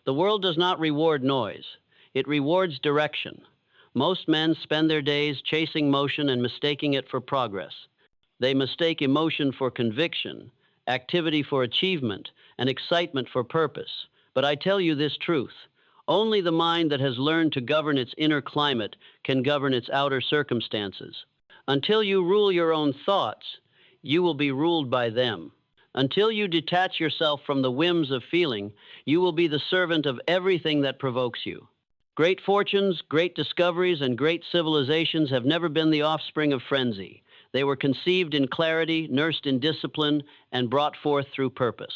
The world does not reward noise. It rewards direction. Most men spend their days chasing motion and mistaking it for progress. They mistake emotion for conviction, activity for achievement, and excitement for purpose. But I tell you this truth. Only the mind that has learned to govern its inner climate can govern its outer circumstances. Until you rule your own thoughts, you will be ruled by them. Until you detach yourself from the whims of feeling, you will be the servant of everything that provokes you. Great fortunes, great discoveries, and great civilizations have never been the offspring of frenzy. They were conceived in clarity, nursed in discipline, and brought forth through purpose.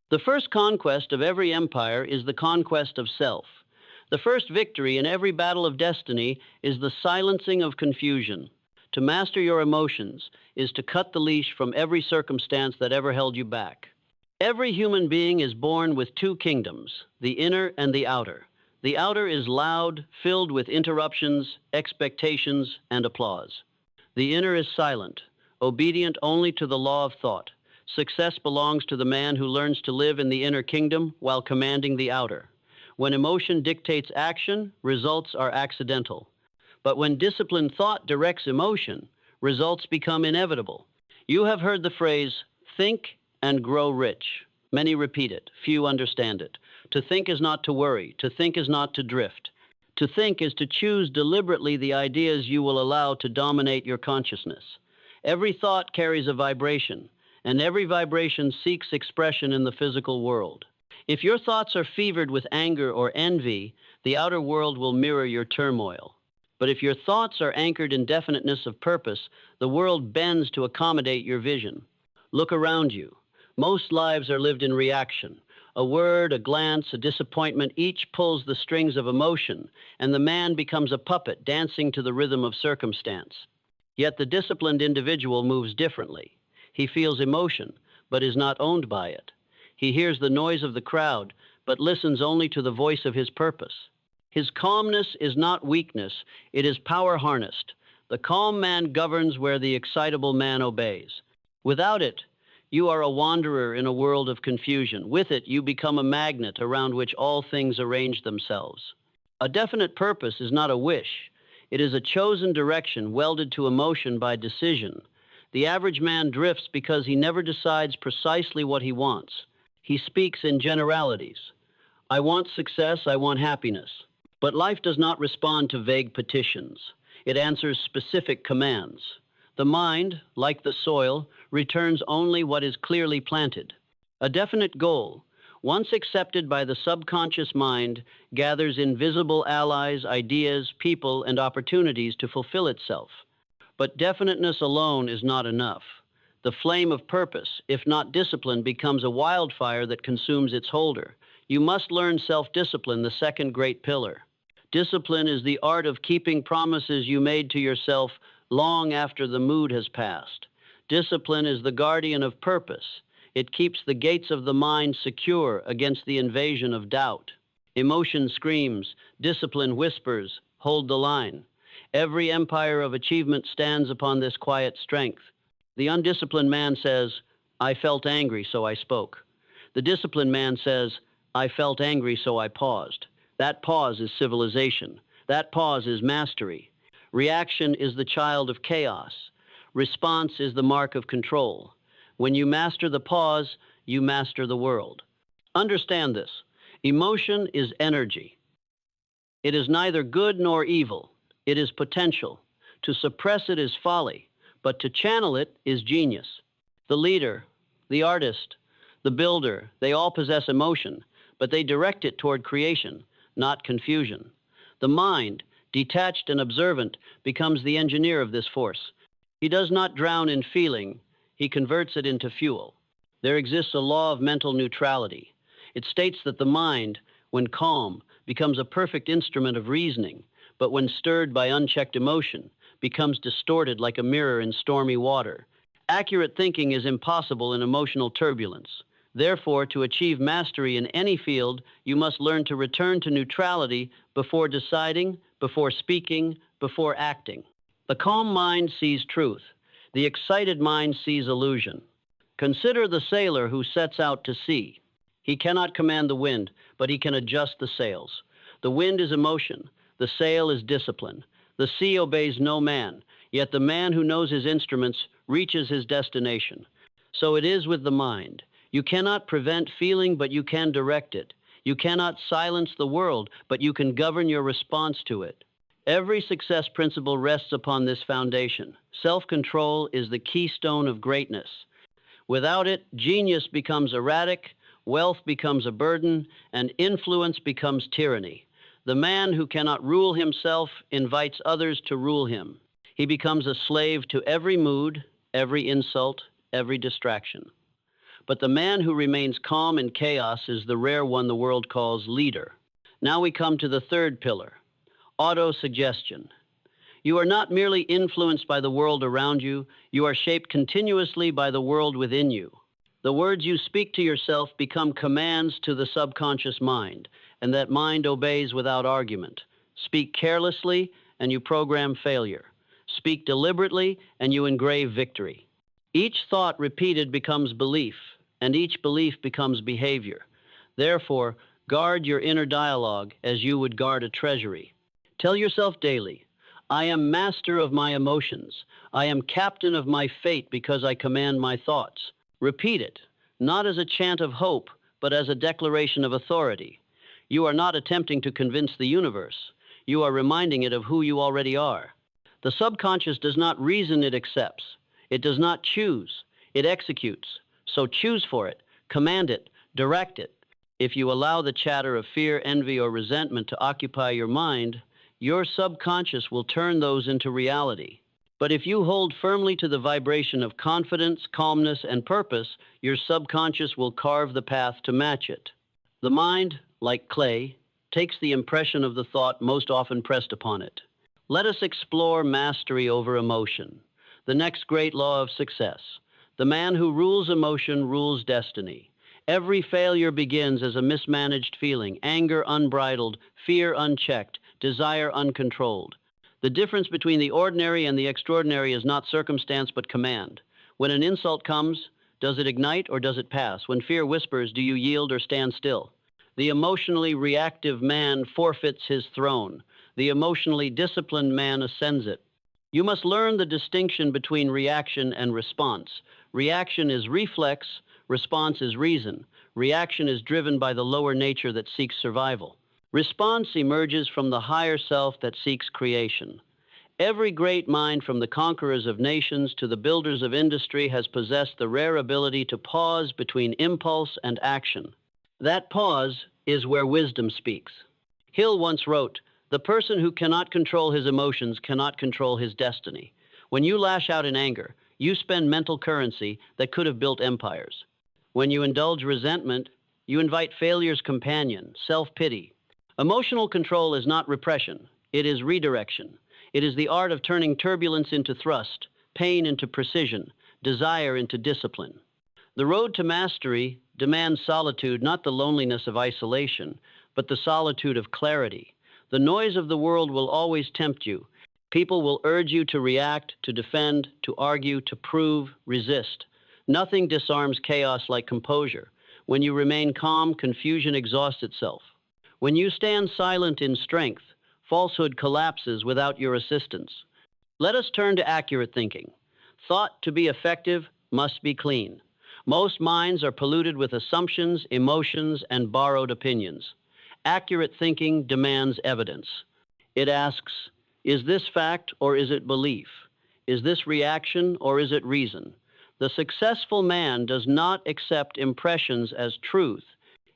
The first conquest of every empire is the conquest of self. The first victory in every battle of destiny is the silencing of confusion. To master your emotions is to cut the leash from every circumstance that ever held you back. Every human being is born with two kingdoms, the inner and the outer. The outer is loud, filled with interruptions, expectations, and applause. The inner is silent, obedient only to the law of thought. Success belongs to the man who learns to live in the inner kingdom while commanding the outer. When emotion dictates action, results are accidental. But when disciplined thought directs emotion, results become inevitable. You have heard the phrase, think and grow rich. Many repeat it, few understand it. To think is not to worry, to think is not to drift. To think is to choose deliberately the ideas you will allow to dominate your consciousness. Every thought carries a vibration, and every vibration seeks expression in the physical world. If your thoughts are fevered with anger or envy, the outer world will mirror your turmoil. But if your thoughts are anchored in definiteness of purpose, the world bends to accommodate your vision. Look around you. Most lives are lived in reaction. A word, a glance, a disappointment, each pulls the strings of emotion, and the man becomes a puppet dancing to the rhythm of circumstance. Yet the disciplined individual moves differently. He feels emotion, but is not owned by it. He hears the noise of the crowd, but listens only to the voice of his purpose. His calmness is not weakness, it is power harnessed. The calm man governs where the excitable man obeys. Without it, you are a wanderer in a world of confusion. With it, you become a magnet around which all things arrange themselves. A definite purpose is not a wish. It is a chosen direction welded to emotion by decision. The average man drifts because he never decides precisely what he wants. He speaks in generalities. I want success, I want happiness. But life does not respond to vague petitions. It answers specific commands. The mind, like the soil, returns only what is clearly planted. A definite goal, once accepted by the subconscious mind, gathers invisible allies, ideas, people, and opportunities to fulfill itself. But definiteness alone is not enough. The flame of purpose, if not disciplined, becomes a wildfire that consumes its holder. You must learn self-discipline, the second great pillar. Discipline is the art of keeping promises you made to yourself long after the mood has passed. Discipline is the guardian of purpose. It keeps the gates of the mind secure against the invasion of doubt. Emotion screams, discipline whispers, hold the line. Every empire of achievement stands upon this quiet strength. The undisciplined man says, I felt angry, so I spoke. The disciplined man says, I felt angry, so I paused. That pause is civilization. That pause is mastery. Reaction is the child of chaos. Response is the mark of control. When you master the pause, you master the world. Understand this. Emotion is energy. It is neither good nor evil. It is potential. To suppress it is folly, but to channel it is genius. The leader, the artist, the builder, they all possess emotion, but they direct it toward creation, not confusion. The mind, detached and observant, becomes the engineer of this force. He does not drown in feeling, he converts it into fuel. There exists a law of mental neutrality. It states that the mind, when calm, becomes a perfect instrument of reasoning, but when stirred by unchecked emotion, becomes distorted like a mirror in stormy water. Accurate thinking is impossible in emotional turbulence. Therefore, to achieve mastery in any field, you must learn to return to neutrality before deciding, before speaking, before acting. The calm mind sees truth. The excited mind sees illusion. Consider the sailor who sets out to sea. He cannot command the wind, but he can adjust the sails. The wind is emotion, the sail is discipline. The sea obeys no man, yet the man who knows his instruments reaches his destination. So it is with the mind. You cannot prevent feeling, but you can direct it. You cannot silence the world, but you can govern your response to it. Every success principle rests upon this foundation. Self-control is the keystone of greatness. Without it, genius becomes erratic, wealth becomes a burden, and influence becomes tyranny. The man who cannot rule himself invites others to rule him. He becomes a slave to every mood, every insult, every distraction. But the man who remains calm in chaos is the rare one the world calls leader. Now we come to the third pillar, autosuggestion. You are not merely influenced by the world around you, you are shaped continuously by the world within you. The words you speak to yourself become commands to the subconscious mind, and that mind obeys without argument. Speak carelessly, and you program failure. Speak deliberately, and you engrave victory. Each thought repeated becomes belief, and each belief becomes behavior. Therefore, guard your inner dialogue as you would guard a treasury. Tell yourself daily, I am master of my emotions. I am captain of my fate because I command my thoughts. Repeat it, not as a chant of hope, but as a declaration of authority. You are not attempting to convince the universe. You are reminding it of who you already are. The subconscious does not reason, it accepts. It does not choose, it executes. So choose for it, command it, direct it. If you allow the chatter of fear, envy, or resentment to occupy your mind, your subconscious will turn those into reality. But if you hold firmly to the vibration of confidence, calmness, and purpose, your subconscious will carve the path to match it. The mind, like clay, takes the impression of the thought most often pressed upon it. Let us explore mastery over emotion, the next great law of success. The man who rules emotion rules destiny. Every failure begins as a mismanaged feeling, anger unbridled, fear unchecked, desire uncontrolled. The difference between the ordinary and the extraordinary is not circumstance but command. When an insult comes, does it ignite or does it pass? When fear whispers, do you yield or stand still? The emotionally reactive man forfeits his throne. The emotionally disciplined man ascends it. You must learn the distinction between reaction and response. Reaction is reflex, response is reason. Reaction is driven by the lower nature that seeks survival. Response emerges from the higher self that seeks creation. Every great mind, from the conquerors of nations to the builders of industry, has possessed the rare ability to pause between impulse and action. That pause is where wisdom speaks. Hill once wrote, "The person who cannot control his emotions cannot control his destiny." When you lash out in anger, you spend mental currency that could have built empires. When you indulge resentment, you invite failure's companion, self-pity. Emotional control is not repression, it is redirection. It is the art of turning turbulence into thrust, pain into precision, desire into discipline. The road to mastery demands solitude, not the loneliness of isolation, but the solitude of clarity. The noise of the world will always tempt you. People will urge you to react, to defend, to argue, to prove, resist. Nothing disarms chaos like composure. When you remain calm, confusion exhausts itself. When you stand silent in strength, falsehood collapses without your assistance. Let us turn to accurate thinking. Thought to be effective must be clean. Most minds are polluted with assumptions, emotions, and borrowed opinions. Accurate thinking demands evidence. It asks, is this fact or is it belief? Is this reaction or is it reason? The successful man does not accept impressions as truth.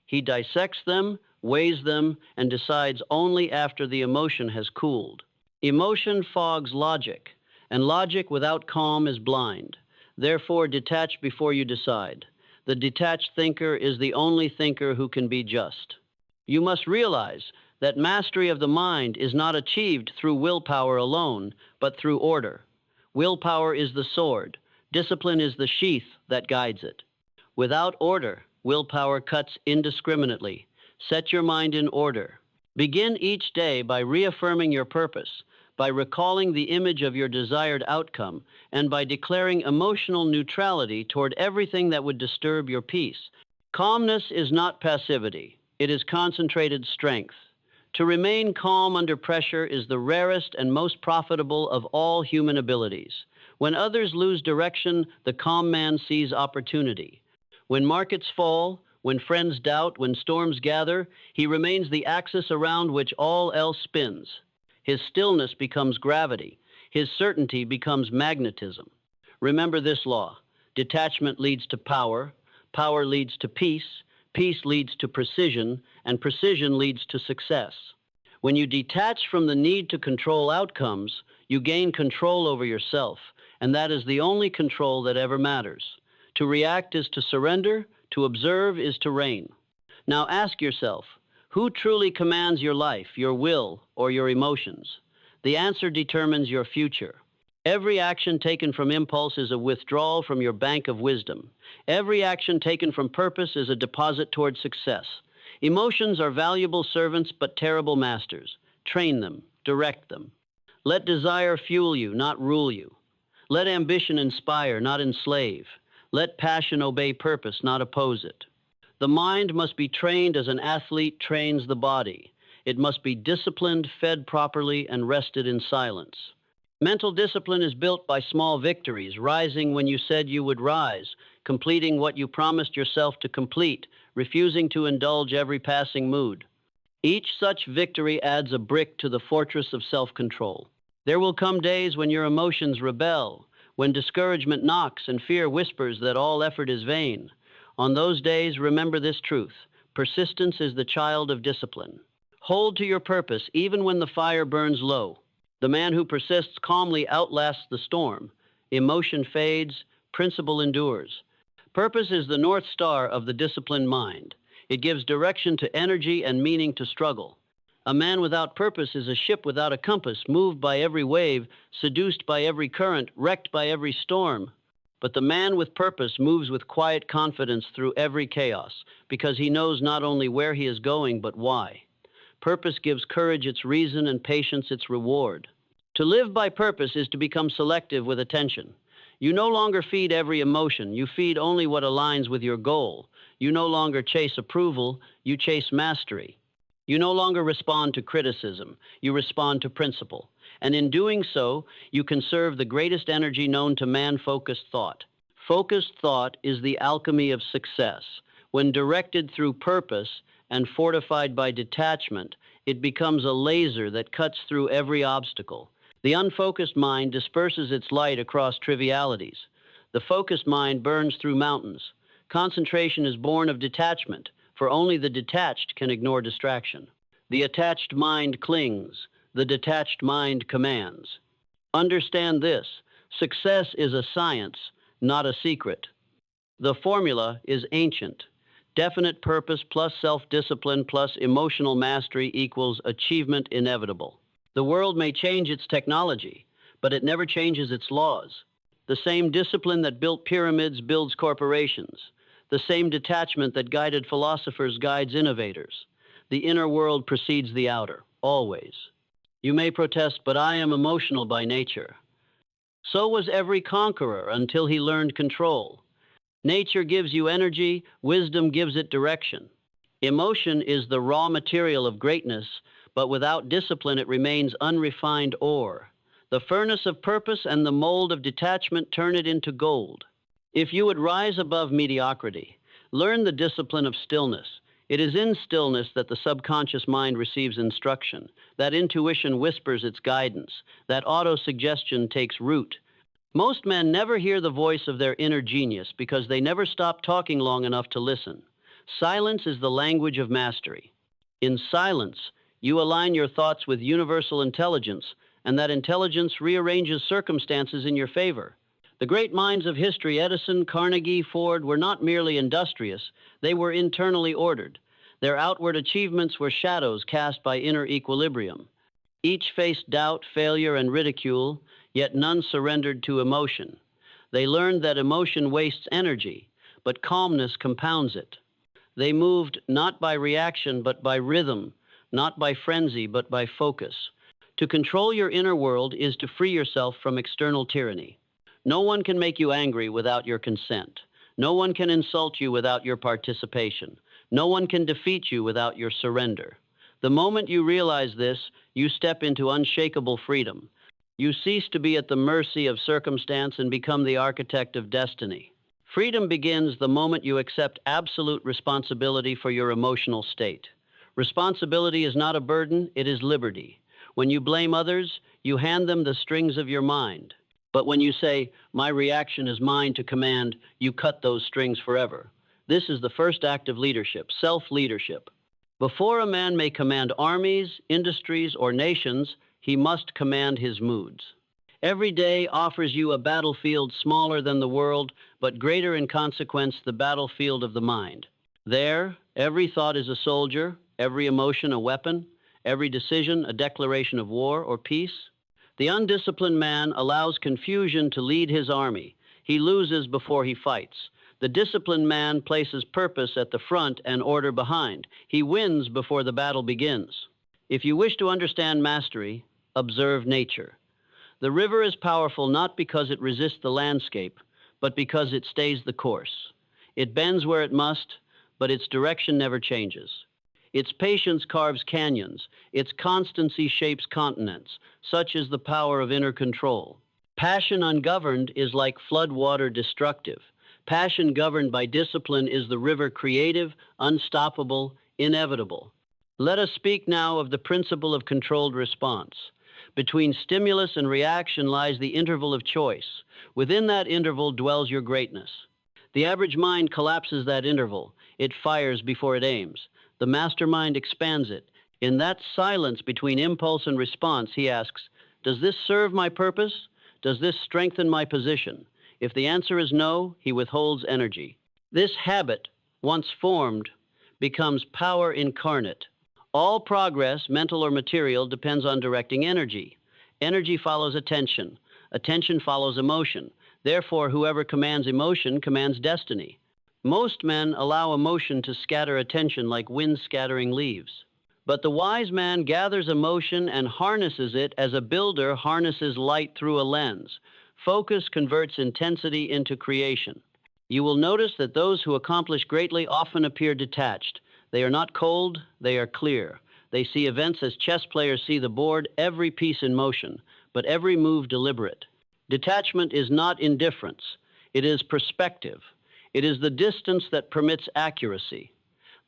He dissects them, weighs them, and decides only after the emotion has cooled. Emotion fogs logic, and logic without calm is blind. Therefore, detach before you decide. The detached thinker is the only thinker who can be just. You must realize that mastery of the mind is not achieved through willpower alone, but through order. Willpower is the sword. Discipline is the sheath that guides it. Without order, willpower cuts indiscriminately. Set your mind in order. Begin each day by reaffirming your purpose, by recalling the image of your desired outcome, and by declaring emotional neutrality toward everything that would disturb your peace. Calmness is not passivity, it is concentrated strength. To remain calm under pressure is the rarest and most profitable of all human abilities. When others lose direction, the calm man sees opportunity. When markets fall, when friends doubt, when storms gather, he remains the axis around which all else spins. His stillness becomes gravity. His certainty becomes magnetism. Remember this law. Detachment leads to power. Power leads to peace. Peace leads to precision. And precision leads to success. When you detach from the need to control outcomes, you gain control over yourself. And that is the only control that ever matters. To react is to surrender. To observe is to reign. Now ask yourself, who truly commands your life, your will, or your emotions? The answer determines your future. Every action taken from impulse is a withdrawal from your bank of wisdom. Every action taken from purpose is a deposit toward success. Emotions are valuable servants but terrible masters. Train them, direct them. Let desire fuel you, not rule you. Let ambition inspire, not enslave. Let passion obey purpose, not oppose it. The mind must be trained as an athlete trains the body. It must be disciplined, fed properly, and rested in silence. Mental discipline is built by small victories, rising when you said you would rise, completing what you promised yourself to complete, refusing to indulge every passing mood. Each such victory adds a brick to the fortress of self-control. There will come days when your emotions rebel, when discouragement knocks and fear whispers that all effort is vain. On those days, remember this truth. Persistence is the child of discipline. Hold to your purpose even when the fire burns low. The man who persists calmly outlasts the storm. Emotion fades, principle endures. Purpose is the North Star of the disciplined mind. It gives direction to energy and meaning to struggle. A man without purpose is a ship without a compass, moved by every wave, seduced by every current, wrecked by every storm. But the man with purpose moves with quiet confidence through every chaos, because he knows not only where he is going, but why. Purpose gives courage its reason and patience its reward. To live by purpose is to become selective with attention. You no longer feed every emotion, you feed only what aligns with your goal. You no longer chase approval, you chase mastery. You no longer respond to criticism, you respond to principle. And in doing so, you conserve the greatest energy known to man, focused thought. Focused thought is the alchemy of success. When directed through purpose and fortified by detachment, it becomes a laser that cuts through every obstacle. The unfocused mind disperses its light across trivialities. The focused mind burns through mountains. Concentration is born of detachment, for only the detached can ignore distraction. The attached mind clings. The detached mind commands. Understand this. Success is a science, not a secret. The formula is ancient. Definite purpose plus self-discipline plus emotional mastery equals achievement inevitable. The world may change its technology, but it never changes its laws. The same discipline that built pyramids builds corporations. The same detachment that guided philosophers guides innovators. The inner world precedes the outer, always. You may protest, but I am emotional by nature. So was every conqueror until he learned control. Nature gives you energy, wisdom gives it direction. Emotion is the raw material of greatness, but without discipline it remains unrefined ore. The furnace of purpose and the mold of detachment turn it into gold. If you would rise above mediocrity, learn the discipline of stillness. It is in stillness that the subconscious mind receives instruction, that intuition whispers its guidance, that auto-suggestion takes root. Most men never hear the voice of their inner genius because they never stop talking long enough to listen. Silence is the language of mastery. In silence, you align your thoughts with universal intelligence, and that intelligence rearranges circumstances in your favor. The great minds of history, Edison, Carnegie, Ford, were not merely industrious, they were internally ordered. Their outward achievements were shadows cast by inner equilibrium. Each faced doubt, failure, and ridicule, yet none surrendered to emotion. They learned that emotion wastes energy, but calmness compounds it. They moved not by reaction, but by rhythm, not by frenzy, but by focus. To control your inner world is to free yourself from external tyranny. No one can make you angry without your consent. No one can insult you without your participation. No one can defeat you without your surrender. The moment you realize this, you step into unshakable freedom. You cease to be at the mercy of circumstance and become the architect of destiny. Freedom begins the moment you accept absolute responsibility for your emotional state. Responsibility is not a burden, it is liberty. When you blame others, you hand them the strings of your mind. But when you say, "My reaction is mine to command," you cut those strings forever. This is the first act of leadership, self-leadership. Before a man may command armies, industries, or nations, he must command his moods. Every day offers you a battlefield smaller than the world, but greater in consequence, the battlefield of the mind. There, every thought is a soldier, every emotion a weapon, every decision a declaration of war or peace. The undisciplined man allows confusion to lead his army. He loses before he fights. The disciplined man places purpose at the front and order behind. He wins before the battle begins. If you wish to understand mastery, observe nature. The river is powerful not because it resists the landscape, but because it stays the course. It bends where it must, but its direction never changes. Its patience carves canyons. Its constancy shapes continents. Such is the power of inner control. Passion ungoverned is like flood water destructive. Passion governed by discipline is the river creative, unstoppable, inevitable. Let us speak now of the principle of controlled response. Between stimulus and reaction lies the interval of choice. Within that interval dwells your greatness. The average mind collapses that interval. It fires before it aims. The mastermind expands it. In that silence between impulse and response, he asks, "Does this serve my purpose? Does this strengthen my position?" If the answer is no, he withholds energy. This habit, once formed, becomes power incarnate. All progress, mental or material, depends on directing energy. Energy follows attention. Attention follows emotion. Therefore, whoever commands emotion commands destiny. Most men allow emotion to scatter attention like wind scattering leaves. But the wise man gathers emotion and harnesses it as a builder harnesses light through a lens. Focus converts intensity into creation. You will notice that those who accomplish greatly often appear detached. They are not cold, they are clear. They see events as chess players see the board, every piece in motion, but every move deliberate. Detachment is not indifference. It is perspective. It is the distance that permits accuracy.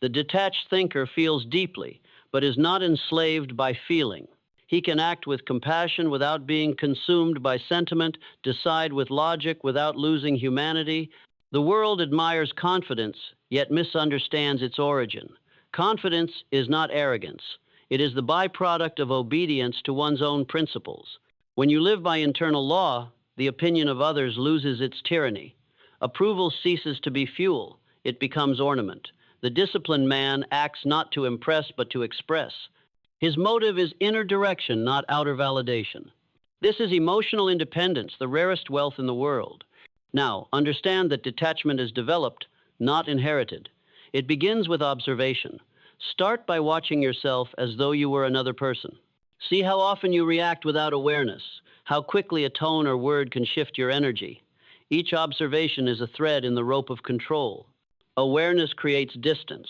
The detached thinker feels deeply, but is not enslaved by feeling. He can act with compassion without being consumed by sentiment, decide with logic without losing humanity. The world admires confidence, yet misunderstands its origin. Confidence is not arrogance. It is the byproduct of obedience to one's own principles. When you live by internal law, the opinion of others loses its tyranny. Approval ceases to be fuel. It becomes ornament. The disciplined man acts not to impress, but to express. His motive is inner direction, not outer validation. This is emotional independence, the rarest wealth in the world. Now, understand that detachment is developed, not inherited. It begins with observation. Start by watching yourself as though you were another person. See how often you react without awareness, how quickly a tone or word can shift your energy. Each observation is a thread in the rope of control. Awareness creates distance.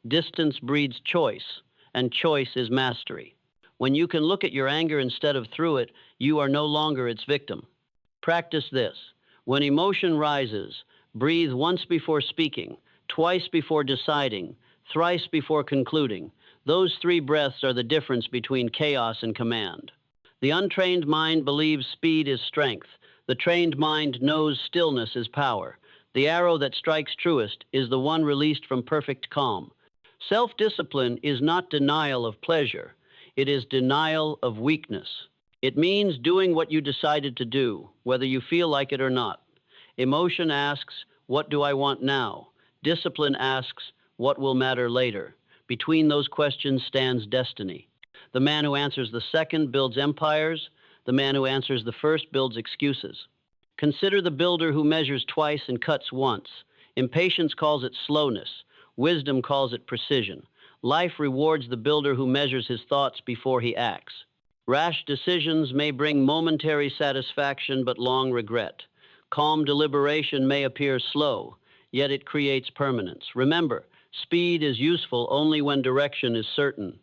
Distance breeds choice, and choice is mastery. When you can look at your anger instead of through it, you are no longer its victim. Practice this. When emotion rises, breathe once before speaking, twice before deciding, thrice before concluding. Those 3 breaths are the difference between chaos and command. The untrained mind believes speed is strength. The trained mind knows stillness is power. The arrow that strikes truest is the one released from perfect calm. Self-discipline is not denial of pleasure. It is denial of weakness. It means doing what you decided to do, whether you feel like it or not. Emotion asks, "What do I want now?" Discipline asks, "What will matter later?" Between those questions stands destiny. The man who answers the second builds empires. The man who answers the first builds excuses. Consider the builder who measures twice and cuts once. Impatience calls it slowness. Wisdom calls it precision. Life rewards the builder who measures his thoughts before he acts. Rash decisions may bring momentary satisfaction but long regret. Calm deliberation may appear slow. yet it creates permanence. Remember, speed is useful only when direction is certain.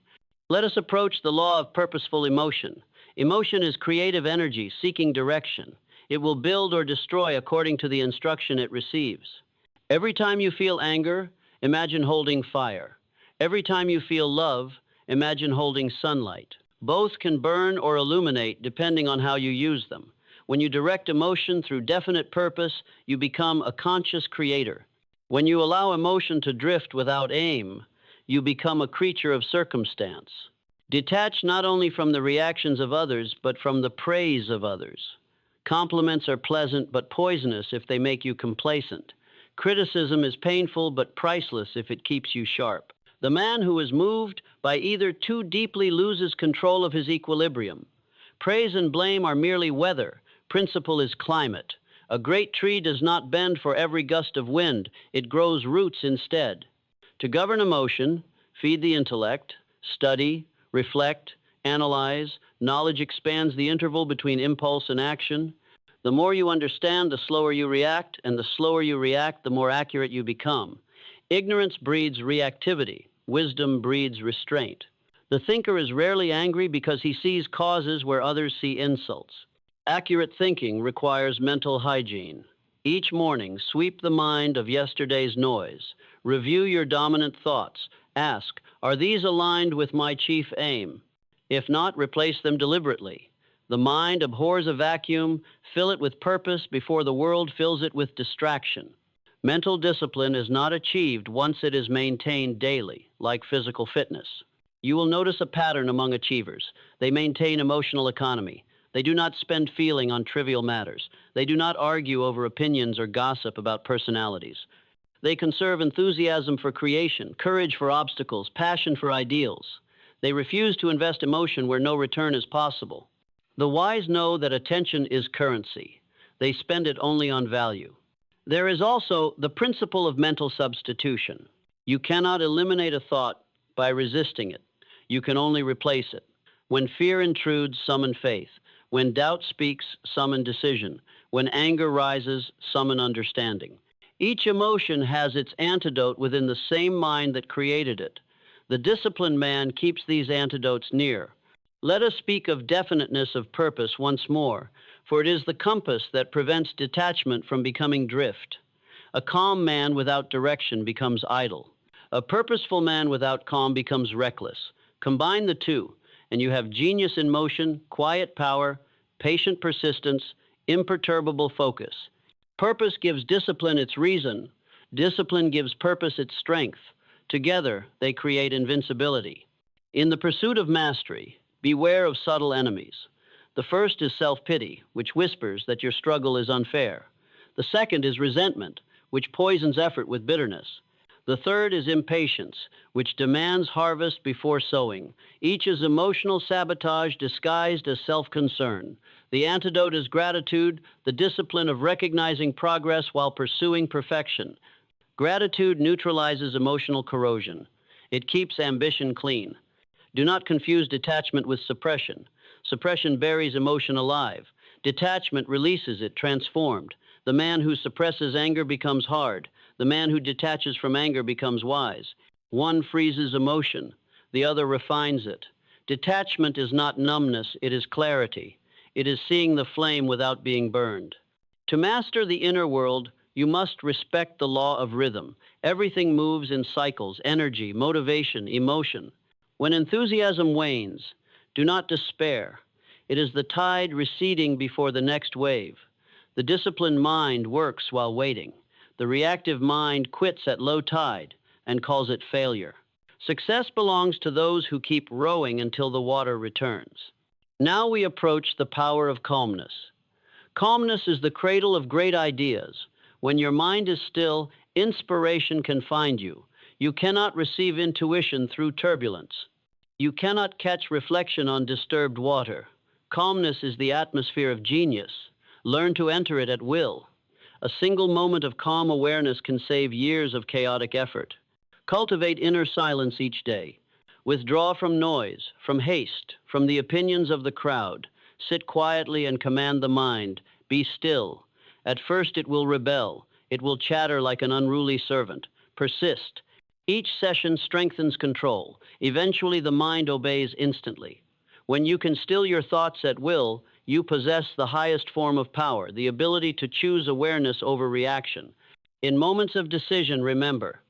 Let us approach the law of purposeful emotion. Emotion is creative energy seeking direction. It will build or destroy according to the instruction it receives. Every time you feel anger, imagine holding fire. Every time you feel love, imagine holding sunlight. Both can burn or illuminate depending on how you use them. When you direct emotion through definite purpose, you become a conscious creator. When you allow emotion to drift without aim, you become a creature of circumstance. Detach not only from the reactions of others, but from the praise of others. Compliments are pleasant but poisonous if they make you complacent. Criticism is painful but priceless if it keeps you sharp. The man who is moved by either too deeply loses control of his equilibrium. Praise and blame are merely weather. Principle is climate. A great tree does not bend for every gust of wind. It grows roots instead. To govern emotion, feed the intellect, study, reflect, analyze. Knowledge expands the interval between impulse and action. The more you understand, the slower you react, and the slower you react, the more accurate you become. Ignorance breeds reactivity. Wisdom breeds restraint. The thinker is rarely angry because he sees causes where others see insults. Accurate thinking requires mental hygiene. Each morning, sweep the mind of yesterday's noise. Review your dominant thoughts. Ask, are these aligned with my chief aim? If not, replace them deliberately. The mind abhors a vacuum. Fill it with purpose before the world fills it with distraction. Mental discipline is not achieved once it is maintained daily, like physical fitness. You will notice a pattern among achievers. They maintain emotional economy. They do not spend feeling on trivial matters. They do not argue over opinions or gossip about personalities. They conserve enthusiasm for creation, courage for obstacles, passion for ideals. They refuse to invest emotion where no return is possible. The wise know that attention is currency. They spend it only on value. There is also the principle of mental substitution. You cannot eliminate a thought by resisting it. You can only replace it. When fear intrudes, summon faith. When doubt speaks, summon decision. When anger rises, summon understanding. Each emotion has its antidote within the same mind that created it. The disciplined man keeps these antidotes near. Let us speak of definiteness of purpose once more, for it is the compass that prevents detachment from becoming drift. A calm man without direction becomes idle. A purposeful man without calm becomes reckless. Combine the two, and you have genius in motion, quiet power, patient persistence, imperturbable focus. Purpose gives discipline its reason. Discipline gives purpose its strength. Together, they create invincibility. In the pursuit of mastery, beware of subtle enemies. The first is self-pity, which whispers that your struggle is unfair. The second is resentment, which poisons effort with bitterness. The third is impatience, which demands harvest before sowing. Each is emotional sabotage disguised as self-concern. The antidote is gratitude, the discipline of recognizing progress while pursuing perfection. Gratitude neutralizes emotional corrosion. It keeps ambition clean. Do not confuse detachment with suppression. Suppression buries emotion alive. Detachment releases it, transformed. The man who suppresses anger becomes hard. The man who detaches from anger becomes wise. One freezes emotion, the other refines it. Detachment is not numbness, it is clarity. It is seeing the flame without being burned. To master the inner world, you must respect the law of rhythm. Everything moves in cycles, energy, motivation, emotion. When enthusiasm wanes, do not despair. It is the tide receding before the next wave. The disciplined mind works while waiting. The reactive mind quits at low tide and calls it failure. Success belongs to those who keep rowing until the water returns. Now we approach the power of calmness. Calmness is the cradle of great ideas. When your mind is still, inspiration can find you. You cannot receive intuition through turbulence. You cannot catch reflection on disturbed water. Calmness is the atmosphere of genius. Learn to enter it at will. A single moment of calm awareness can save years of chaotic effort. Cultivate inner silence each day. Withdraw from noise, from haste, from the opinions of the crowd. Sit quietly and command the mind. Be still. At first it will rebel. It will chatter like an unruly servant. Persist. Each session strengthens control. Eventually, the mind obeys instantly. When you can still your thoughts at will, you possess the highest form of power, the ability to choose awareness over reaction. In moments of decision, remember,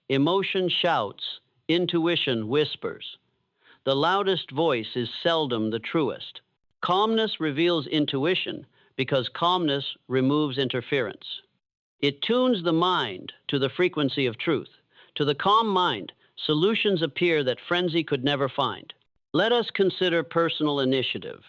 emotion shouts, intuition whispers. The loudest voice is seldom the truest. Calmness reveals intuition because calmness removes interference. It tunes the mind to the frequency of truth. To the calm mind, solutions appear that frenzy could never find. Let us consider personal initiative.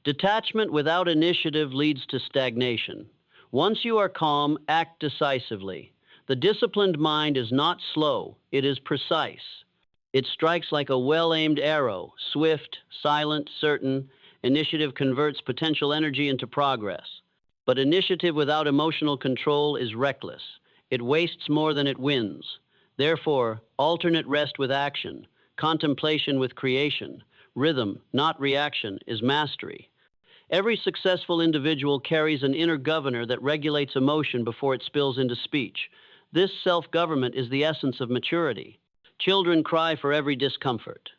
Detachment without initiative leads to stagnation. Once you are calm, act decisively. The disciplined mind is not slow, it is precise. It strikes like a well-aimed arrow, swift, silent, certain. Initiative converts potential energy into progress. But initiative without emotional control is reckless. It wastes more than it wins. Therefore, alternate rest with action, contemplation with creation, rhythm, not reaction, is mastery. Every successful individual carries an inner governor that regulates emotion before it spills into speech. This self-government is the essence of maturity. Children cry for every discomfort.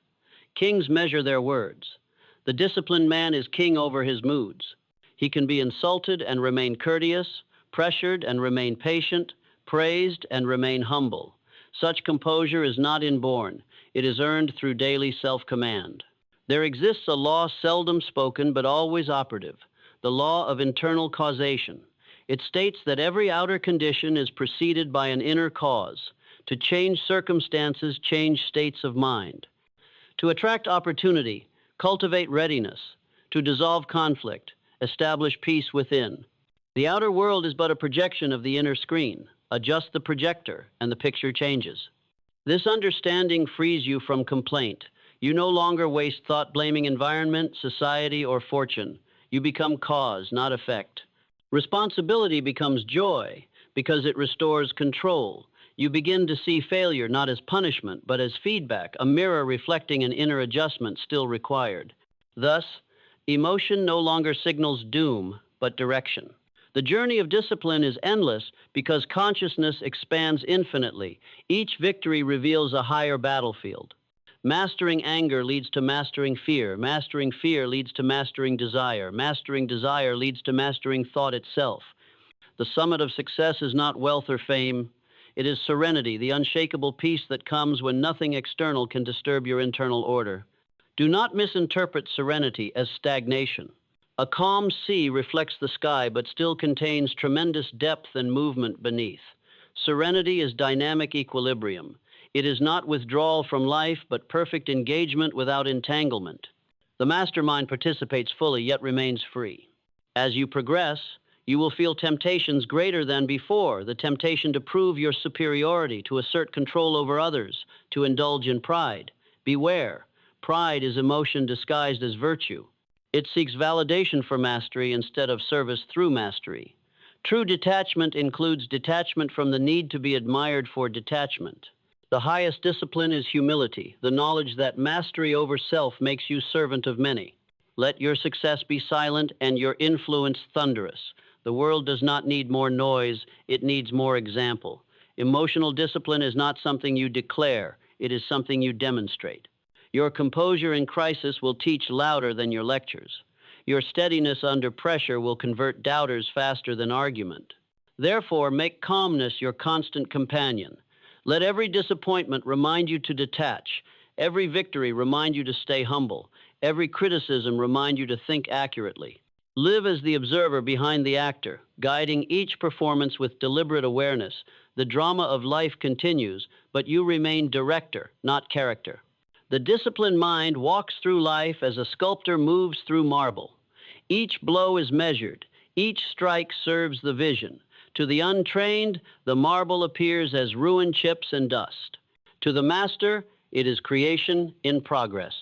Kings measure their words. The disciplined man is king over his moods. He can be insulted and remain courteous, pressured and remain patient, praised and remain humble. Such composure is not inborn. It is earned through daily self-command. There exists a law seldom spoken but always operative, the law of internal causation. It states that every outer condition is preceded by an inner cause. To change circumstances, change states of mind. To attract opportunity, cultivate readiness. To dissolve conflict, establish peace within. The outer world is but a projection of the inner screen. Adjust the projector, and the picture changes. This understanding frees you from complaint. You no longer waste thought blaming environment, society, or fortune. You become cause, not effect. Responsibility becomes joy because it restores control. You begin to see failure not as punishment, but as feedback, a mirror reflecting an inner adjustment still required. Thus, emotion no longer signals doom, but direction. The journey of discipline is endless because consciousness expands infinitely. Each victory reveals a higher battlefield. Mastering anger leads to mastering fear. Mastering fear leads to mastering desire. Mastering desire leads to mastering thought itself. The summit of success is not wealth or fame. It is serenity, the unshakable peace that comes when nothing external can disturb your internal order. Do not misinterpret serenity as stagnation. A calm sea reflects the sky but still contains tremendous depth and movement beneath. Serenity is dynamic equilibrium. It is not withdrawal from life, but perfect engagement without entanglement. The mastermind participates fully, yet remains free. As you progress, you will feel temptations greater than before, the temptation to prove your superiority, to assert control over others, to indulge in pride. Beware, pride is emotion disguised as virtue. It seeks validation for mastery instead of service through mastery. True detachment includes detachment from the need to be admired for detachment. The highest discipline is humility, the knowledge that mastery over self makes you servant of many. Let your success be silent and your influence thunderous. The world does not need more noise, it needs more example. Emotional discipline is not something you declare, it is something you demonstrate. Your composure in crisis will teach louder than your lectures. Your steadiness under pressure will convert doubters faster than argument. Therefore, make calmness your constant companion. Let every disappointment remind you to detach. Every victory remind you to stay humble. Every criticism remind you to think accurately. Live as the observer behind the actor, guiding each performance with deliberate awareness. The drama of life continues, but you remain director, not character. The disciplined mind walks through life as a sculptor moves through marble. Each blow is measured. Each strike serves the vision. To the untrained, the marble appears as ruined chips and dust. To the master, it is creation in progress.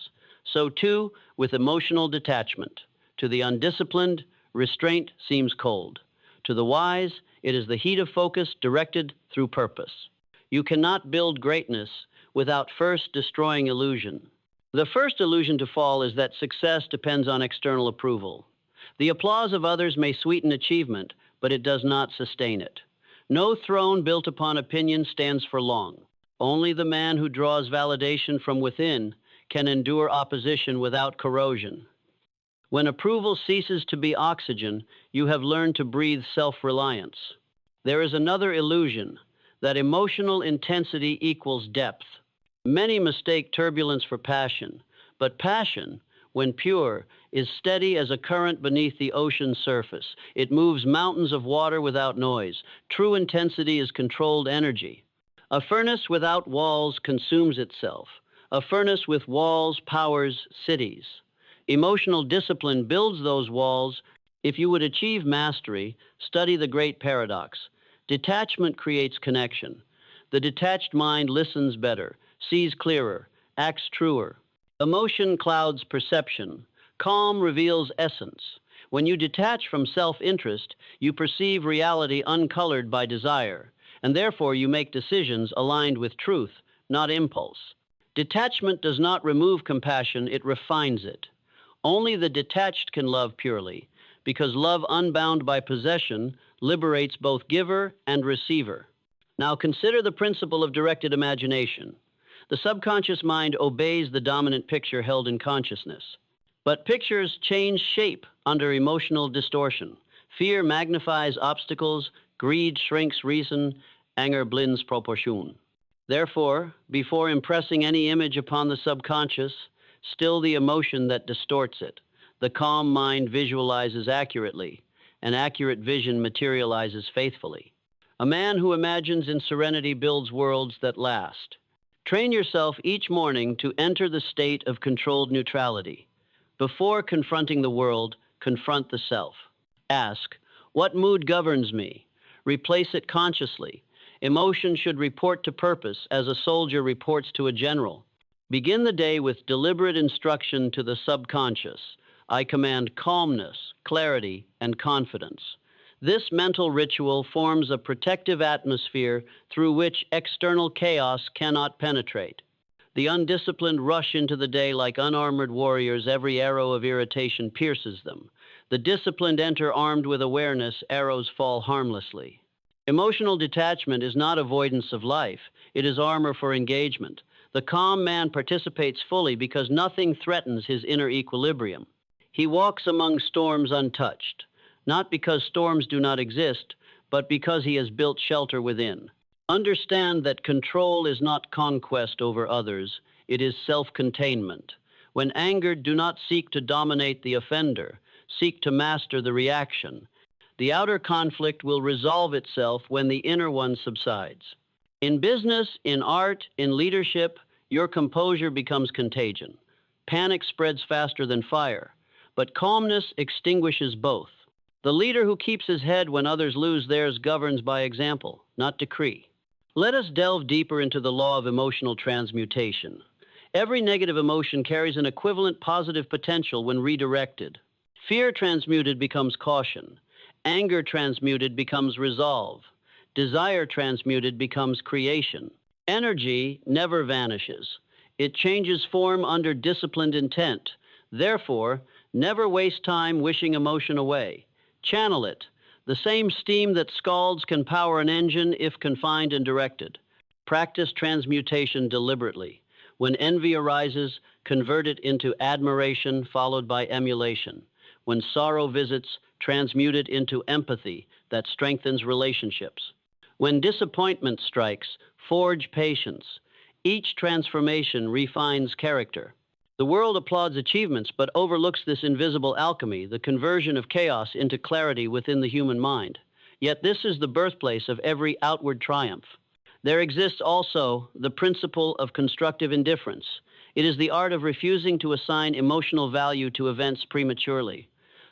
So too with emotional detachment. To the undisciplined, restraint seems cold. To the wise, it is the heat of focus directed through purpose. You cannot build greatness without first destroying illusion. The first illusion to fall is that success depends on external approval. The applause of others may sweeten achievement, but it does not sustain it. No throne built upon opinion stands for long. Only the man who draws validation from within can endure opposition without corrosion. When approval ceases to be oxygen, you have learned to breathe self-reliance. There is another illusion, that emotional intensity equals depth. Many mistake turbulence for passion, but passion, when pure, is steady as a current beneath the ocean's surface. It moves mountains of water without noise. True intensity is controlled energy. A furnace without walls consumes itself. A furnace with walls powers cities. Emotional discipline builds those walls. If you would achieve mastery, study the great paradox. Detachment creates connection. The detached mind listens better, sees clearer, acts truer. Emotion clouds perception. Calm reveals essence. When you detach from self-interest, you perceive reality uncolored by desire, and therefore you make decisions aligned with truth, not impulse. Detachment does not remove compassion, it refines it. Only the detached can love purely, because love unbound by possession liberates both giver and receiver. Now consider the principle of directed imagination. The subconscious mind obeys the dominant picture held in consciousness. But pictures change shape under emotional distortion. Fear magnifies obstacles, greed shrinks reason, anger blinds proportion. Therefore, before impressing any image upon the subconscious, still the emotion that distorts it. The calm mind visualizes accurately, and accurate vision materializes faithfully. A man who imagines in serenity builds worlds that last. Train yourself each morning to enter the state of controlled neutrality. Before confronting the world, confront the self. Ask, what mood governs me? Replace it consciously. Emotion should report to purpose as a soldier reports to a general. Begin the day with deliberate instruction to the subconscious. I command calmness, clarity, and confidence. This mental ritual forms a protective atmosphere through which external chaos cannot penetrate. The undisciplined rush into the day like unarmored warriors, every arrow of irritation pierces them. The disciplined enter armed with awareness, arrows fall harmlessly. Emotional detachment is not avoidance of life, it is armor for engagement. The calm man participates fully because nothing threatens his inner equilibrium. He walks among storms untouched, not because storms do not exist, but because he has built shelter within. Understand that control is not conquest over others, it is self-containment. When angered, do not seek to dominate the offender, seek to master the reaction. The outer conflict will resolve itself when the inner one subsides. In business, in art, in leadership, your composure becomes contagion. Panic spreads faster than fire, but calmness extinguishes both. The leader who keeps his head when others lose theirs governs by example, not decree. Let us delve deeper into the law of emotional transmutation. Every negative emotion carries an equivalent positive potential when redirected. Fear transmuted becomes caution. Anger transmuted becomes resolve. Desire transmuted becomes creation. Energy never vanishes. It changes form under disciplined intent. Therefore, never waste time wishing emotion away. Channel it. The same steam that scalds can power an engine if confined and directed. Practice transmutation deliberately. When envy arises, convert it into admiration followed by emulation. When sorrow visits, transmute it into empathy that strengthens relationships. When disappointment strikes, forge patience. Each transformation refines character. The world applauds achievements but overlooks this invisible alchemy, the conversion of chaos into clarity within the human mind. Yet this is the birthplace of every outward triumph. There exists also the principle of constructive indifference. It is the art of refusing to assign emotional value to events prematurely.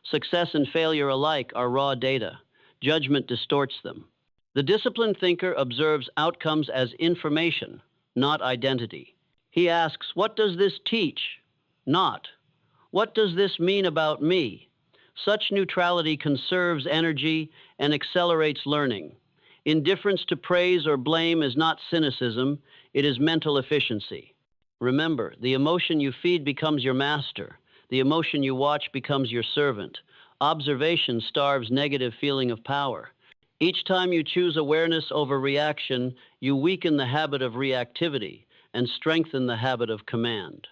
Success and failure alike are raw data. Judgment distorts them. The disciplined thinker observes outcomes as information, not identity. He asks, what does this teach? Not, what does this mean about me? Such neutrality conserves energy and accelerates learning. Indifference to praise or blame is not cynicism, it is mental efficiency. Remember, the emotion you feed becomes your master. The emotion you watch becomes your servant. Observation starves negative feeling of power. Each time you choose awareness over reaction, you weaken the habit of reactivity and strengthen the habit of command.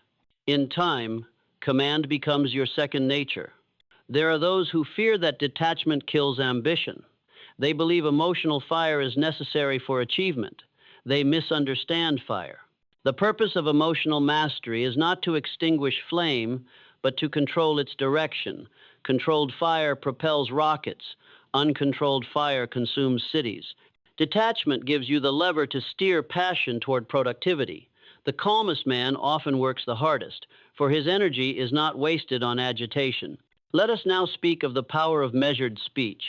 In time, command becomes your second nature. There are those who fear that detachment kills ambition. They believe emotional fire is necessary for achievement. They misunderstand fire. The purpose of emotional mastery is not to extinguish flame, but to control its direction. Controlled fire propels rockets. Uncontrolled fire consumes cities. Detachment gives you the lever to steer passion toward productivity. The calmest man often works the hardest, for his energy is not wasted on agitation. Let us now speak of the power of measured speech.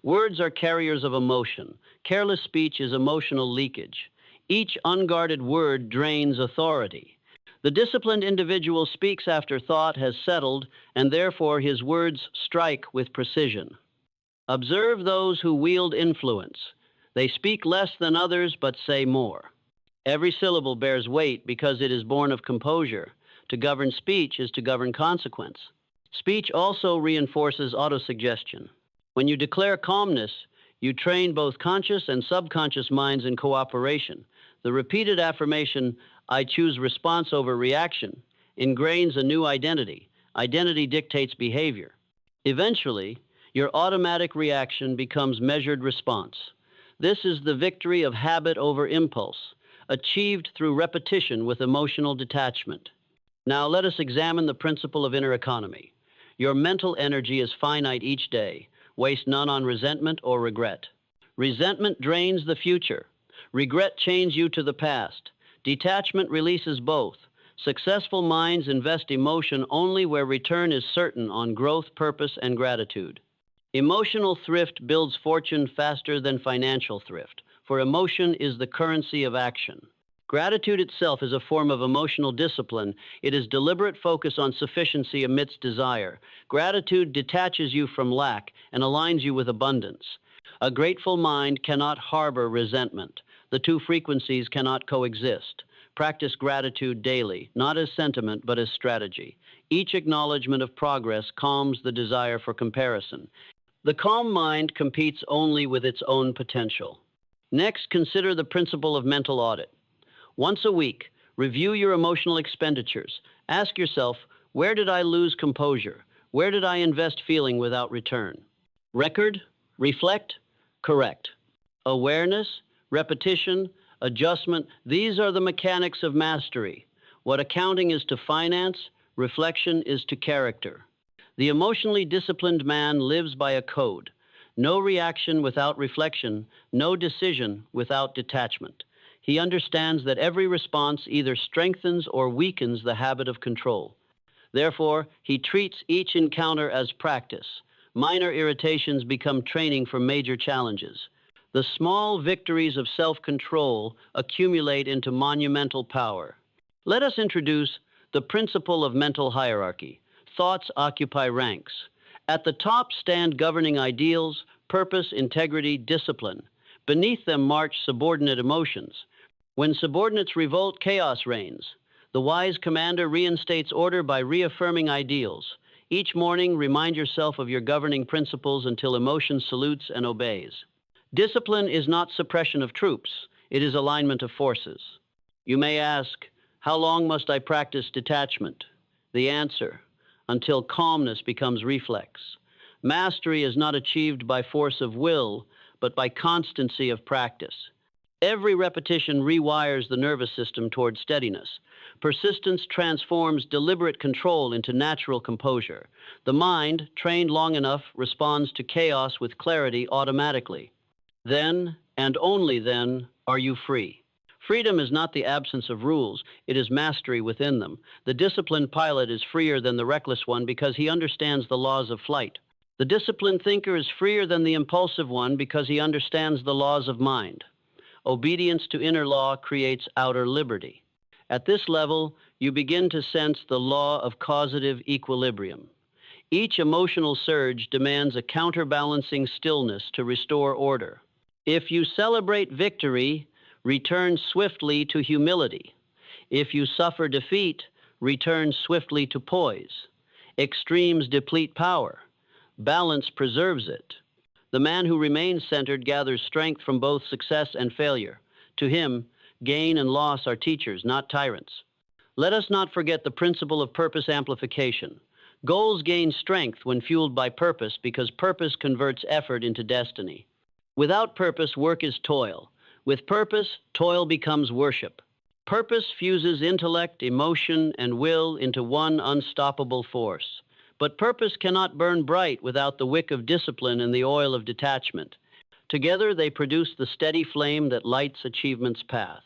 Words are carriers of emotion. Careless speech is emotional leakage. Each unguarded word drains authority. The disciplined individual speaks after thought has settled, and therefore his words strike with precision. Observe those who wield influence. They speak less than others, but say more. Every syllable bears weight because it is born of composure. To govern speech is to govern consequence. Speech also reinforces autosuggestion. When you declare calmness, you train both conscious and subconscious minds in cooperation. The repeated affirmation, "I choose response over reaction," ingrains a new identity. Identity dictates behavior. Eventually, your automatic reaction becomes measured response. This is the victory of habit over impulse, achieved through repetition with emotional detachment. Now let us examine the principle of inner economy. Your mental energy is finite each day. Waste none on resentment or regret. Resentment drains the future. Regret chains you to the past. Detachment releases both. Successful minds invest emotion only where return is certain on growth, purpose, and gratitude. Emotional thrift builds fortune faster than financial thrift, for emotion is the currency of action. Gratitude itself is a form of emotional discipline. It is deliberate focus on sufficiency amidst desire. Gratitude detaches you from lack and aligns you with abundance. A grateful mind cannot harbor resentment. The two frequencies cannot coexist. Practice gratitude daily, not as sentiment, but as strategy. Each acknowledgement of progress calms the desire for comparison. The calm mind competes only with its own potential. Next, consider the principle of mental audit. Once a week, review your emotional expenditures. Ask yourself, where did I lose composure? Where did I invest feeling without return? Record, reflect, correct. Awareness, repetition, adjustment, these are the mechanics of mastery. What accounting is to finance, reflection is to character. The emotionally disciplined man lives by a code. No reaction without reflection, no decision without detachment. He understands that every response either strengthens or weakens the habit of control. Therefore, he treats each encounter as practice. Minor irritations become training for major challenges. The small victories of self-control accumulate into monumental power. Let us introduce the principle of mental hierarchy. Thoughts occupy ranks. At the top stand governing ideals, purpose, integrity, discipline. Beneath them march subordinate emotions. When subordinates revolt, chaos reigns. The wise commander reinstates order by reaffirming ideals. Each morning, remind yourself of your governing principles until emotion salutes and obeys. Discipline is not suppression of troops. It is alignment of forces. You may ask, how long must I practice detachment? The answer, until calmness becomes reflex. Mastery is not achieved by force of will, but by constancy of practice. Every repetition rewires the nervous system toward steadiness. Persistence transforms deliberate control into natural composure. The mind, trained long enough, responds to chaos with clarity automatically. Then, and only then, are you free. Freedom is not the absence of rules, it is mastery within them. The disciplined pilot is freer than the reckless one because he understands the laws of flight. The disciplined thinker is freer than the impulsive one because he understands the laws of mind. Obedience to inner law creates outer liberty. At this level, you begin to sense the law of causative equilibrium. Each emotional surge demands a counterbalancing stillness to restore order. If you celebrate victory, return swiftly to humility. If you suffer defeat, return swiftly to poise. Extremes deplete power. Balance preserves it. The man who remains centered gathers strength from both success and failure. To him, gain and loss are teachers, not tyrants. Let us not forget the principle of purpose amplification. Goals gain strength when fueled by purpose because purpose converts effort into destiny. Without purpose, work is toil. With purpose, toil becomes worship. Purpose fuses intellect, emotion, and will into one unstoppable force. But purpose cannot burn bright without the wick of discipline and the oil of detachment. Together, they produce the steady flame that lights achievement's path.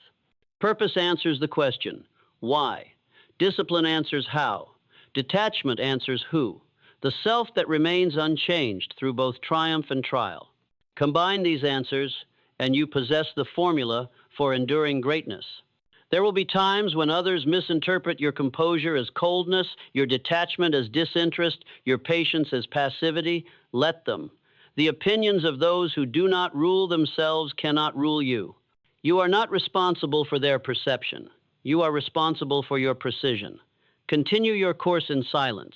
Purpose answers the question, why? Discipline answers how. Detachment answers who. The self that remains unchanged through both triumph and trial. Combine these answers, and you possess the formula for enduring greatness. There will be times when others misinterpret your composure as coldness, your detachment as disinterest, your patience as passivity. Let them. The opinions of those who do not rule themselves cannot rule you. You are not responsible for their perception. You are responsible for your precision. Continue your course in silence.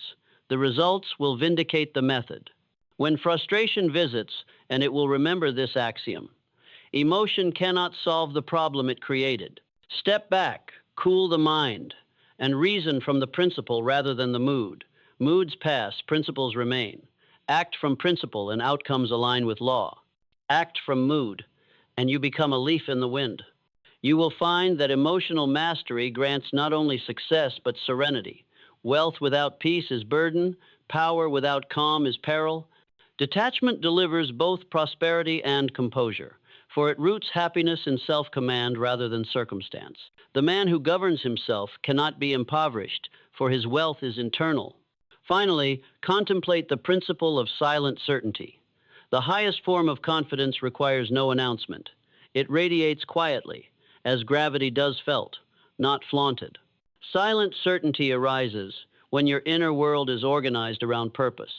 The results will vindicate the method. When frustration visits, and it will remember this axiom, emotion cannot solve the problem it created. Step back, cool the mind, and reason from the principle rather than the mood. Moods pass, principles remain. Act from principle and outcomes align with law. Act from mood, and you become a leaf in the wind. You will find that emotional mastery grants not only success but serenity. Wealth without peace is burden, power without calm is peril. Detachment delivers both prosperity and composure, for it roots happiness in self-command rather than circumstance. The man who governs himself cannot be impoverished, for his wealth is internal. Finally, contemplate the principle of silent certainty. The highest form of confidence requires no announcement. It radiates quietly, as gravity does felt, not flaunted. Silent certainty arises when your inner world is organized around purpose.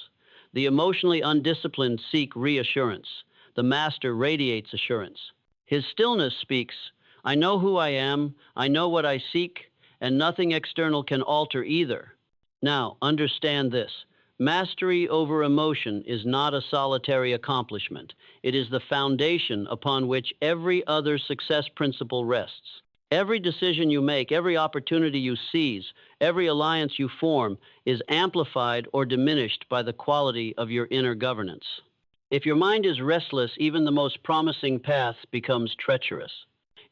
The emotionally undisciplined seek reassurance. The master radiates assurance. His stillness speaks, I know who I am, I know what I seek, and nothing external can alter either. Now, understand this. Mastery over emotion is not a solitary accomplishment. It is the foundation upon which every other success principle rests. Every decision you make, every opportunity you seize, every alliance you form is amplified or diminished by the quality of your inner governance. If your mind is restless, even the most promising path becomes treacherous.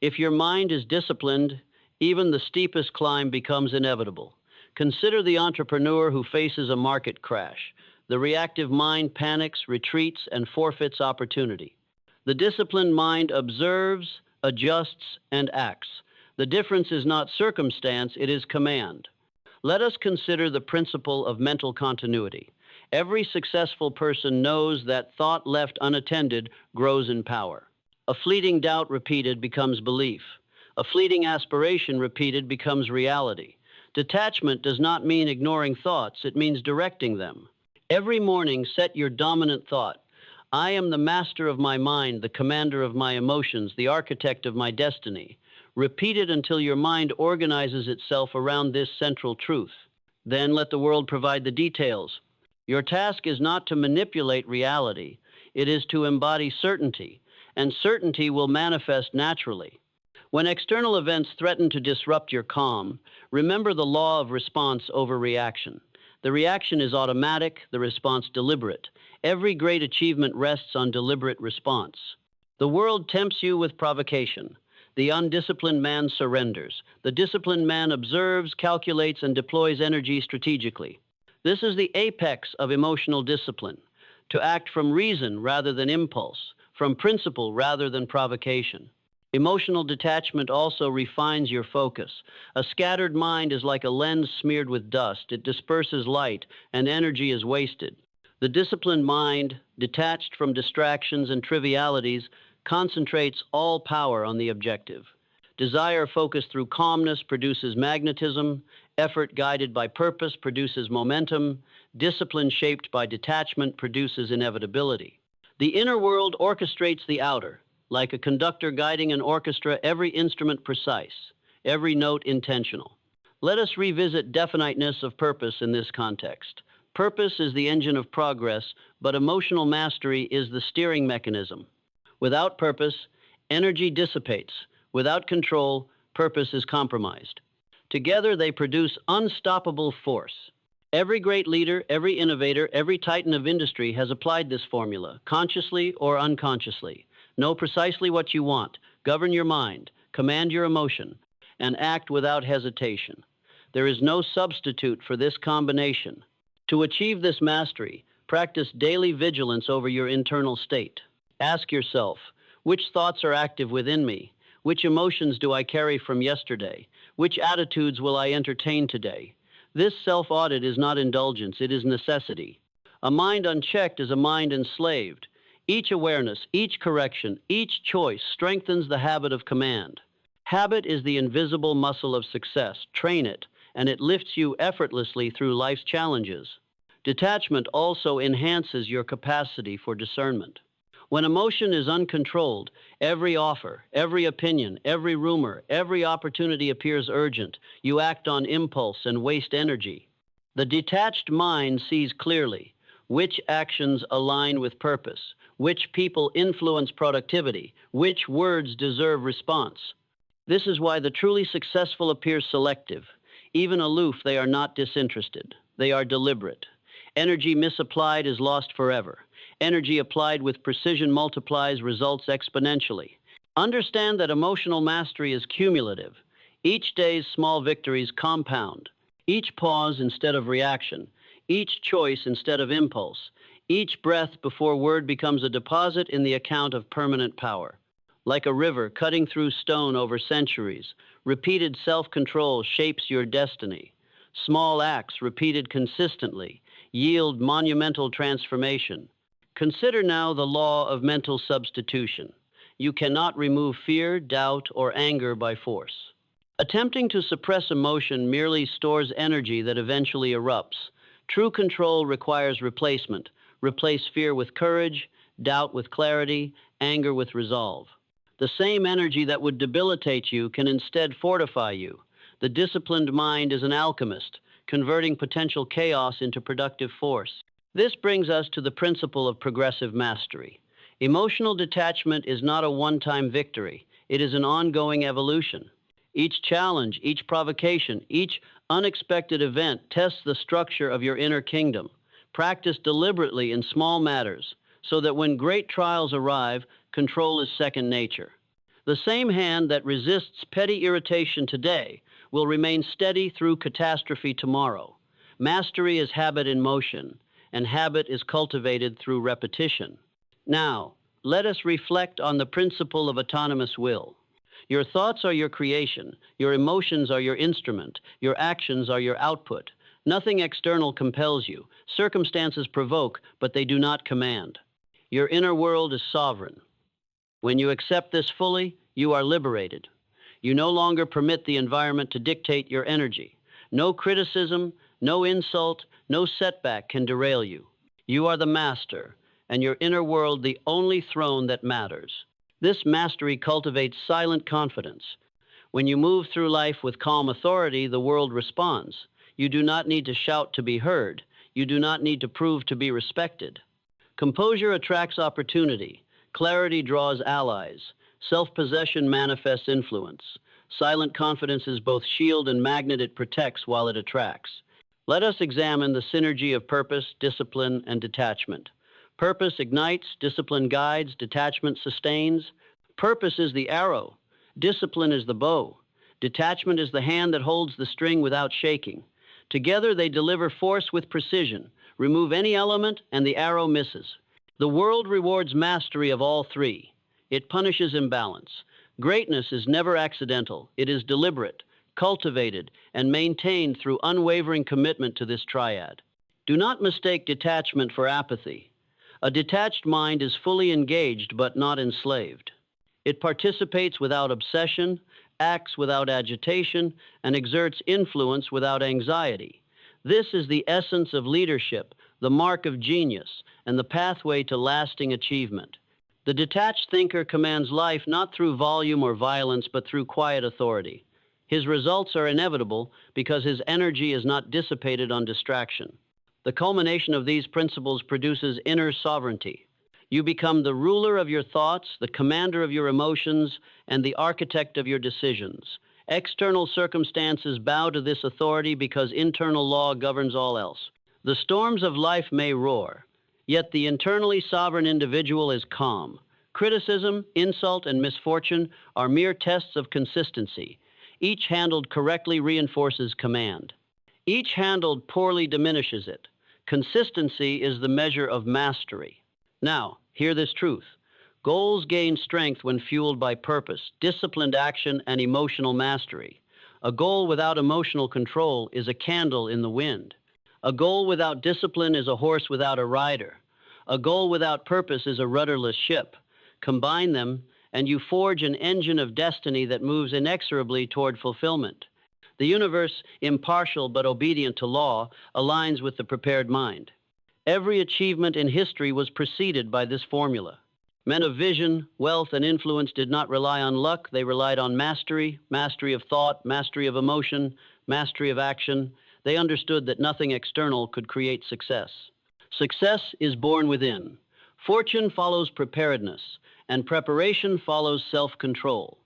If your mind is disciplined, even the steepest climb becomes inevitable. Consider the entrepreneur who faces a market crash. The reactive mind panics, retreats, and forfeits opportunity. The disciplined mind observes, adjusts, and acts. The difference is not circumstance, it is command. Let us consider the principle of mental continuity. Every successful person knows that thought left unattended grows in power. A fleeting doubt repeated becomes belief. A fleeting aspiration repeated becomes reality. Detachment does not mean ignoring thoughts, it means directing them. Every morning, set your dominant thought. I am the master of my mind, the commander of my emotions, the architect of my destiny. Repeat it until your mind organizes itself around this central truth. Then let the world provide the details. Your task is not to manipulate reality, it is to embody certainty, and certainty will manifest naturally. When external events threaten to disrupt your calm, remember the law of response over reaction. The reaction is automatic, the response deliberate. Every great achievement rests on deliberate response. The world tempts you with provocation. The undisciplined man surrenders. The disciplined man observes, calculates, and deploys energy strategically. This is the apex of emotional discipline, to act from reason rather than impulse, from principle rather than provocation. Emotional detachment also refines your focus. A scattered mind is like a lens smeared with dust. It disperses light, and energy is wasted. The disciplined mind, detached from distractions and trivialities, concentrates all power on the objective. Desire focused through calmness produces magnetism. Effort guided by purpose produces momentum. Discipline shaped by detachment produces inevitability. The inner world orchestrates the outer. Like a conductor guiding an orchestra, every instrument precise, every note intentional. Let us revisit definiteness of purpose in this context. Purpose is the engine of progress, but emotional mastery is the steering mechanism. Without purpose, energy dissipates. Without control, purpose is compromised. Together, they produce unstoppable force. Every great leader, every innovator, every titan of industry has applied this formula, consciously or unconsciously. Know precisely what you want, govern your mind, command your emotion, and act without hesitation. There is no substitute for this combination. To achieve this mastery, practice daily vigilance over your internal state. Ask yourself, which thoughts are active within me? Which emotions do I carry from yesterday? Which attitudes will I entertain today? This self-audit is not indulgence, it is necessity. A mind unchecked is a mind enslaved. Each awareness, each correction, each choice strengthens the habit of command. Habit is the invisible muscle of success. Train it, and it lifts you effortlessly through life's challenges. Detachment also enhances your capacity for discernment. When emotion is uncontrolled, every offer, every opinion, every rumor, every opportunity appears urgent. You act on impulse and waste energy. The detached mind sees clearly which actions align with purpose, which people influence productivity, which words deserve response. This is why the truly successful appear selective. Even aloof, they are not disinterested. They are deliberate. Energy misapplied is lost forever. Energy applied with precision multiplies results exponentially. Understand that emotional mastery is cumulative. Each day's small victories compound. Each pause instead of reaction. Each choice instead of impulse. Each breath before word becomes a deposit in the account of permanent power. Like a river cutting through stone over centuries, repeated self-control shapes your destiny. Small acts repeated consistently yield monumental transformation. Consider now the law of mental substitution. You cannot remove fear, doubt, or anger by force. Attempting to suppress emotion merely stores energy that eventually erupts. True control requires replacement. Replace fear with courage, doubt with clarity, anger with resolve. The same energy that would debilitate you can instead fortify you. The disciplined mind is an alchemist, converting potential chaos into productive force. This brings us to the principle of progressive mastery. Emotional detachment is not a one-time victory. It is an ongoing evolution. Each challenge, each provocation, each unexpected event tests the structure of your inner kingdom. Practice deliberately in small matters so that when great trials arrive, control is second nature. The same hand that resists petty irritation today will remain steady through catastrophe tomorrow. Mastery is habit in motion, and habit is cultivated through repetition. Now, let us reflect on the principle of autonomous will. Your thoughts are your creation, your emotions are your instrument, your actions are your output. Nothing external compels you. Circumstances provoke, but they do not command. Your inner world is sovereign. When you accept this fully, you are liberated. You no longer permit the environment to dictate your energy. No criticism, no insult, no setback can derail you. You are the master, and your inner world the only throne that matters. This mastery cultivates silent confidence. When you move through life with calm authority, the world responds. You do not need to shout to be heard. You do not need to prove to be respected. Composure attracts opportunity. Clarity draws allies. Self-possession manifests influence. Silent confidence is both shield and magnet. It protects while it attracts. Let us examine the synergy of purpose, discipline, and detachment. Purpose ignites, discipline guides, detachment sustains. Purpose is the arrow. Discipline is the bow. Detachment is the hand that holds the string without shaking. Together they deliver force with precision. Remove any element and the arrow misses. The world rewards mastery of all three. It punishes imbalance. Greatness is never accidental. It is deliberate, cultivated, and maintained through unwavering commitment to this triad. Do not mistake detachment for apathy. A detached mind is fully engaged but not enslaved. It participates without obsession, acts without agitation, and exerts influence without anxiety. This is the essence of leadership, the mark of genius, and the pathway to lasting achievement. The detached thinker commands life not through volume or violence, but through quiet authority. His results are inevitable because his energy is not dissipated on distraction. The culmination of these principles produces inner sovereignty. You become the ruler of your thoughts, the commander of your emotions, and the architect of your decisions. External circumstances bow to this authority because internal law governs all else. The storms of life may roar, yet the internally sovereign individual is calm. Criticism, insult, and misfortune are mere tests of consistency. Each handled correctly reinforces command. Each handled poorly diminishes it. Consistency is the measure of mastery. Now, hear this truth. Goals gain strength when fueled by purpose, disciplined action, and emotional mastery. A goal without emotional control is a candle in the wind. A goal without discipline is a horse without a rider. A goal without purpose is a rudderless ship. Combine them, and you forge an engine of destiny that moves inexorably toward fulfillment. The universe, impartial but obedient to law, aligns with the prepared mind. Every achievement in history was preceded by this formula. Men of vision, wealth, and influence did not rely on luck. They relied on mastery, mastery of thought, mastery of emotion, mastery of action. They understood that nothing external could create success. Success is born within. Fortune follows preparedness, and preparation follows self-control.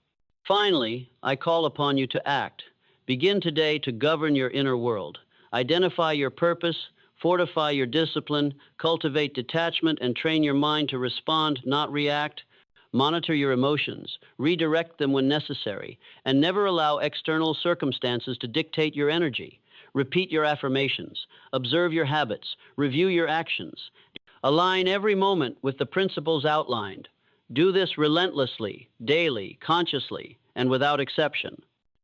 Finally, I call upon you to act. Begin today to govern your inner world. Identify your purpose, fortify your discipline, cultivate detachment, and train your mind to respond, not react. Monitor your emotions, redirect them when necessary, and never allow external circumstances to dictate your energy. Repeat your affirmations, observe your habits, review your actions. Align every moment with the principles outlined. Do this relentlessly, daily, consciously, and without exception.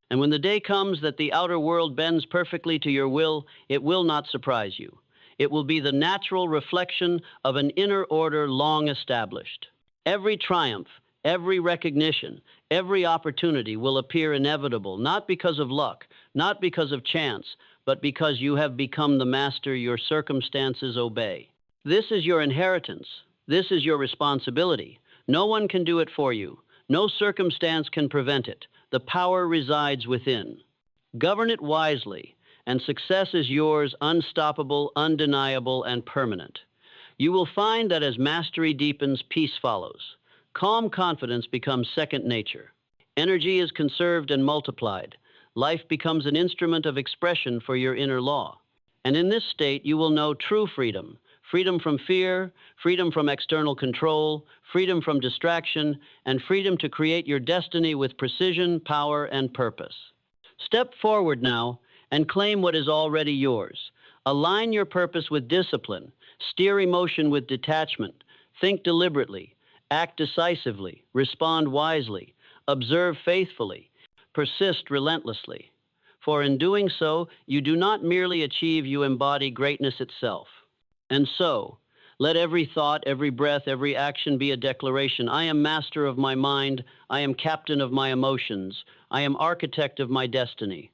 And when the day comes that the outer world bends perfectly to your will, it will not surprise you. It will be the natural reflection of an inner order long established. Every triumph, every recognition, every opportunity will appear inevitable, not because of luck, not because of chance, but because you have become the master your circumstances obey. This is your inheritance. This is your responsibility. No one can do it for you. No circumstance can prevent it. The power resides within. Govern it wisely, and success is yours, unstoppable, undeniable, and permanent. You will find that as mastery deepens, peace follows. Calm confidence becomes second nature. Energy is conserved and multiplied. Life becomes an instrument of expression for your inner law. And in this state, you will know true freedom. Freedom from fear, freedom from external control, freedom from distraction, and freedom to create your destiny with precision, power, and purpose. Step forward now and claim what is already yours. Align your purpose with discipline. Steer emotion with detachment. Think deliberately. Act decisively. Respond wisely. Observe faithfully. Persist relentlessly. For in doing so, you do not merely achieve, you embody greatness itself. And so, let every thought, every breath, every action be a declaration. I am master of my mind. I am captain of my emotions. I am architect of my destiny.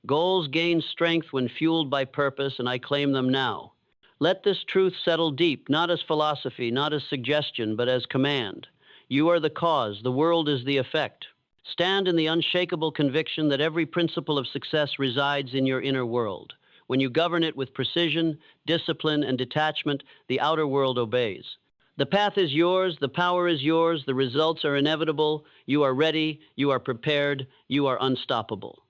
Goals gain strength when fueled by purpose, and I claim them now. Let this truth settle deep, not as philosophy, not as suggestion, but as command. You are the cause, the world is the effect. Stand in the unshakable conviction that every principle of success resides in your inner world. When you govern it with precision, discipline, and detachment, the outer world obeys. The path is yours, the power is yours, the results are inevitable, you are ready, you are prepared, you are unstoppable.